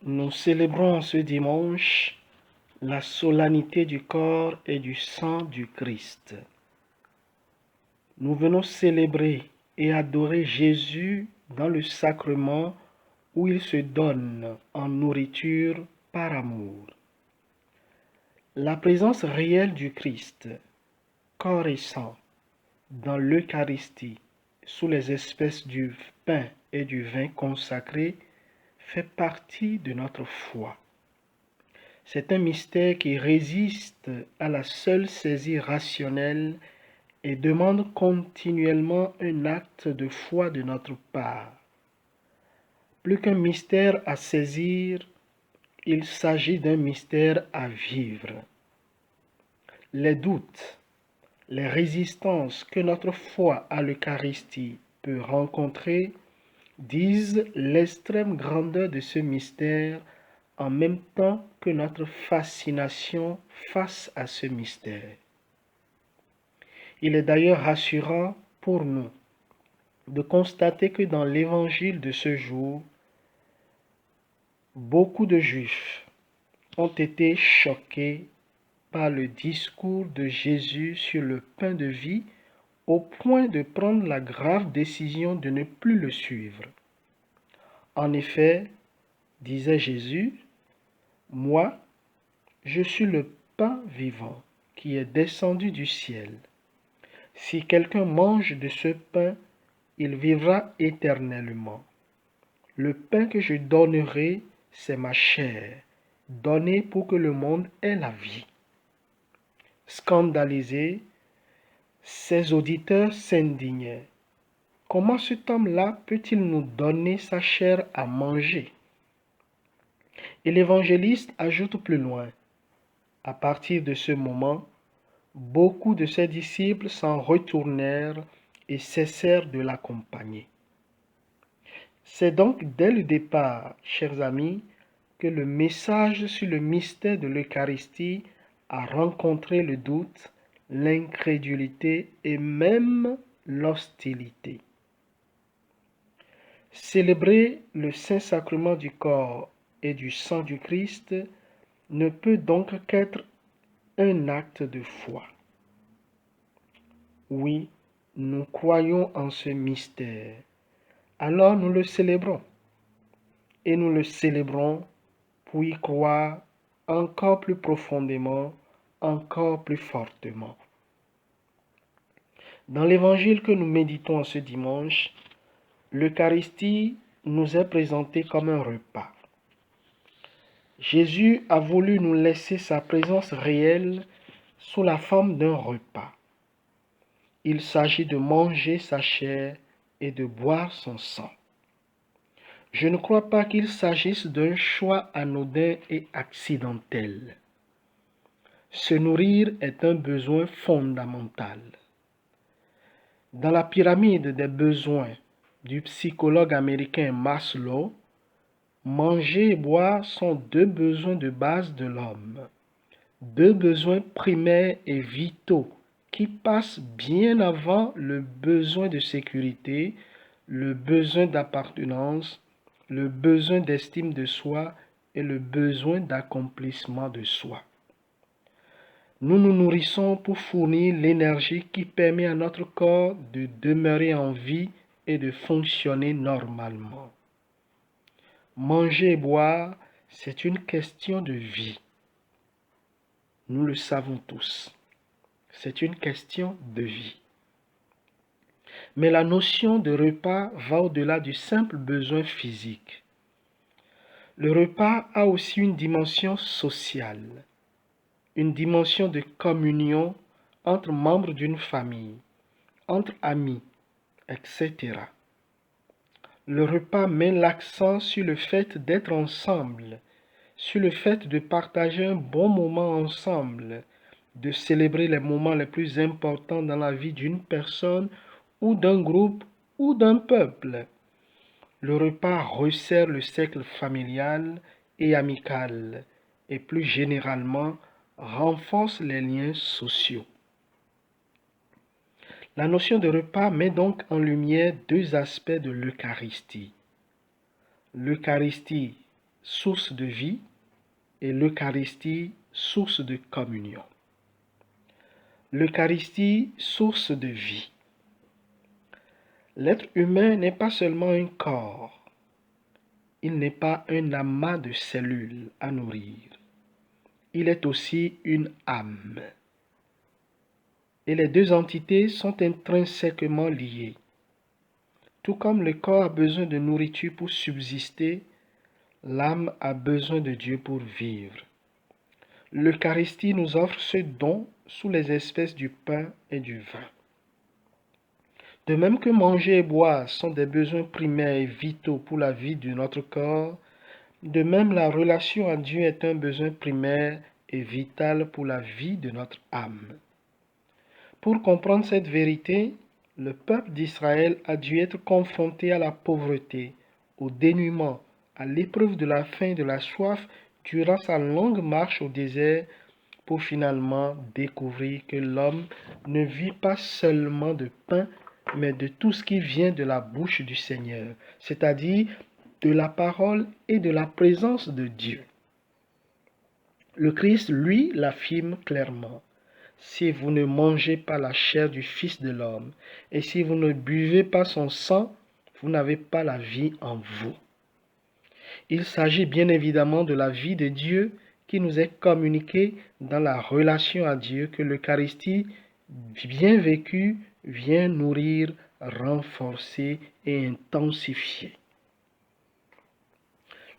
Nous célébrons ce dimanche la solennité du corps et du sang du Christ. Nous venons célébrer et adorer Jésus dans le sacrement où il se donne en nourriture par amour. La présence réelle du Christ, corps et sang, dans l'Eucharistie, sous les espèces du pain et du vin consacrés, fait partie de notre foi. C'est un mystère qui résiste à la seule saisie rationnelle et demande continuellement un acte de foi de notre part. Plus qu'un mystère à saisir, il s'agit d'un mystère à vivre. Les doutes, les résistances que notre foi à l'Eucharistie peut rencontrer disent l'extrême grandeur de ce mystère en même temps que notre fascination face à ce mystère. Il est d'ailleurs rassurant pour nous de constater que dans l'évangile de ce jour, beaucoup de Juifs ont été choqués par le discours de Jésus sur le pain de vie au point de prendre la grave décision de ne plus le suivre. En effet, disait Jésus, « Moi, je suis le pain vivant qui est descendu du ciel. Si quelqu'un mange de ce pain, il vivra éternellement. Le pain que je donnerai, c'est ma chair, donnée pour que le monde ait la vie. » Scandalisés, ses auditeurs s'indignaient. Comment cet homme-là peut-il nous donner sa chair à manger? Et l'évangéliste ajoute plus loin, à partir de ce moment, beaucoup de ses disciples s'en retournèrent et cessèrent de l'accompagner. C'est donc dès le départ, chers amis, que le message sur le mystère de l'Eucharistie a rencontré le doute, l'incrédulité et même l'hostilité. Célébrer le Saint-Sacrement du corps et du sang du Christ ne peut donc qu'être un acte de foi. Oui, nous croyons en ce mystère. Alors nous le célébrons. Et nous le célébrons pour y croire encore plus profondément, encore plus fortement. Dans l'évangile que nous méditons ce dimanche, l'Eucharistie nous est présentée comme un repas. Jésus a voulu nous laisser sa présence réelle sous la forme d'un repas. Il s'agit de manger sa chair et de boire son sang. Je ne crois pas qu'il s'agisse d'un choix anodin et accidentel. Se nourrir est un besoin fondamental. Dans la pyramide des besoins du psychologue américain Maslow, manger et boire sont deux besoins de base de l'homme, deux besoins primaires et vitaux qui passent bien avant le besoin de sécurité, le besoin d'appartenance, le besoin d'estime de soi et le besoin d'accomplissement de soi. Nous nous nourrissons pour fournir l'énergie qui permet à notre corps de demeurer en vie et de fonctionner normalement. Manger et boire, c'est une question de vie. Nous le savons tous. C'est une question de vie. Mais la notion de repas va au-delà du simple besoin physique. Le repas a aussi une dimension sociale, une dimension de communion entre membres d'une famille, entre amis, etc. Le repas met l'accent sur le fait d'être ensemble, sur le fait de partager un bon moment ensemble, de célébrer les moments les plus importants dans la vie d'une personne ou d'un groupe ou d'un peuple. Le repas resserre le cercle familial et amical et plus généralement renforce les liens sociaux. La notion de repas met donc en lumière deux aspects de l'Eucharistie. L'Eucharistie source de vie, et l'Eucharistie, source de communion. L'Eucharistie, source de vie. L'être humain n'est pas seulement un corps, il n'est pas un amas de cellules à nourrir, il est aussi une âme. Et les deux entités sont intrinsèquement liées. Tout comme le corps a besoin de nourriture pour subsister, l'âme a besoin de Dieu pour vivre. L'Eucharistie nous offre ce don sous les espèces du pain et du vin. De même que manger et boire sont des besoins primaires et vitaux pour la vie de notre corps, de même la relation à Dieu est un besoin primaire et vital pour la vie de notre âme. Pour comprendre cette vérité, le peuple d'Israël a dû être confronté à la pauvreté, au dénuement, à l'épreuve de la faim et de la soif durant sa longue marche au désert pour finalement découvrir que l'homme ne vit pas seulement de pain, mais de tout ce qui vient de la bouche du Seigneur, c'est-à-dire de la parole et de la présence de Dieu. Le Christ, lui, l'affirme clairement. Si vous ne mangez pas la chair du Fils de l'homme, et si vous ne buvez pas son sang, vous n'avez pas la vie en vous. Il s'agit bien évidemment de la vie de Dieu qui nous est communiquée dans la relation à Dieu que l'Eucharistie, bien vécue, vient nourrir, renforcer et intensifier.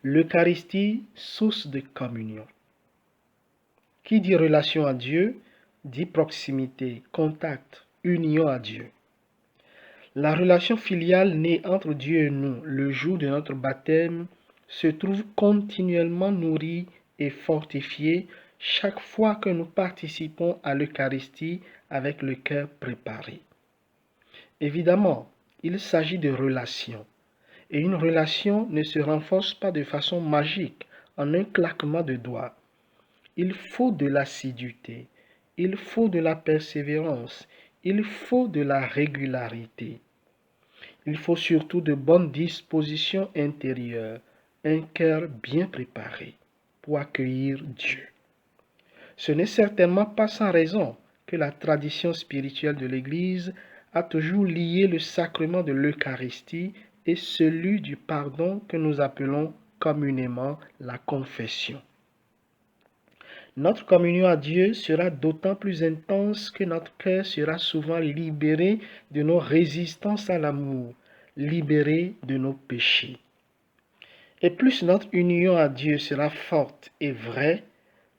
L'Eucharistie, source de communion. Qui dit relation à Dieu, dit proximité, contact, union à Dieu. La relation filiale née entre Dieu et nous le jour de notre baptême se trouve continuellement nourrie et fortifiée chaque fois que nous participons à l'Eucharistie avec le cœur préparé. Évidemment, il s'agit de relations, et une relation ne se renforce pas de façon magique en un claquement de doigts. Il faut de l'assiduité, il faut de la persévérance, il faut de la régularité. Il faut surtout de bonnes dispositions intérieures, un cœur bien préparé pour accueillir Dieu. Ce n'est certainement pas sans raison que la tradition spirituelle de l'Église a toujours lié le sacrement de l'Eucharistie et celui du pardon que nous appelons communément la confession. Notre communion à Dieu sera d'autant plus intense que notre cœur sera souvent libéré de nos résistances à l'amour, libéré de nos péchés. Et plus notre union à Dieu sera forte et vraie,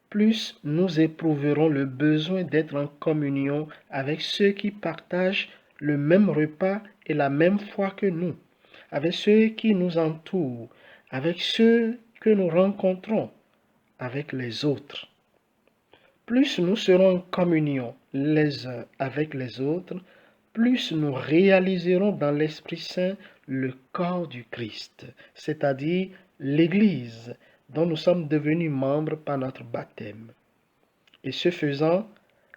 plus nous éprouverons le besoin d'être en communion avec ceux qui partagent le même repas et la même foi que nous, avec ceux qui nous entourent, avec ceux que nous rencontrons, avec les autres. Plus nous serons en communion les uns avec les autres, plus nous réaliserons dans l'Esprit Saint le corps du Christ, c'est-à-dire l'Église dont nous sommes devenus membres par notre baptême. Et ce faisant,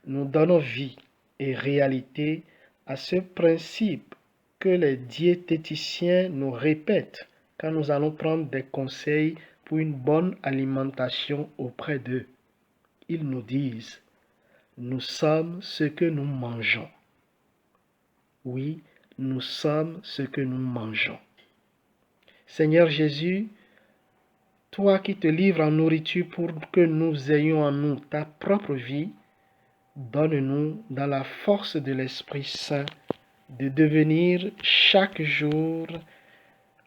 nous donnons vie et réalité à ce principe que les diététiciens nous répètent quand nous allons prendre des conseils pour une bonne alimentation auprès d'eux. Ils nous disent, nous sommes ce que nous mangeons. Oui, nous sommes ce que nous mangeons. Seigneur Jésus, toi qui te livres en nourriture pour que nous ayons en nous ta propre vie, donne-nous dans la force de l'Esprit Saint de devenir chaque jour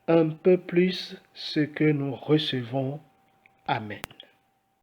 un peu plus ce que nous recevons. Amen.